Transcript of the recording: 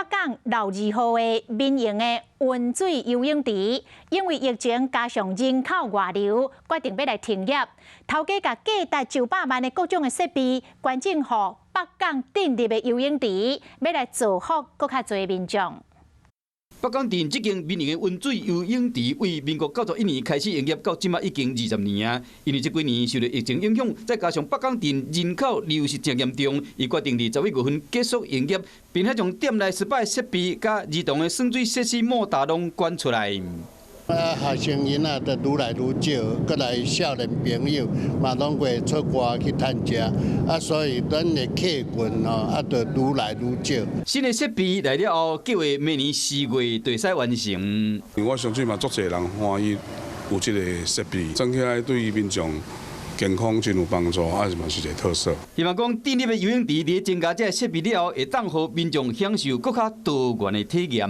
港6、2号的民营的温水游泳池，因为疫情加上人口外流，决定要来停业。头家甲价值900万的各种的设备，捐赠予北港镇立的游泳池，要来造福更较侪民众。 北港镇这间民营的温水游泳池，为民国91年开始营业，到今仔已经20年啊。因为这几年受到疫情影响，再加上北港镇人口流失真严重，伊决定伫11月份结束营业，并且将店内18个设备甲儿童的耍水设施莫大拢捐出来。 学生囡仔就愈来愈少，过来少年朋友嘛拢会出外去趁食，所以咱的客群就愈来愈少。新的设备来了后，计划明年4月就使完成。我相信嘛，足侪人欢喜有这个设备，整起来对于民众健康真有帮助，嘛是一个特色。希望讲镇立的游泳池，伫增加这设备了后，会当互民众享受更较多元的体验。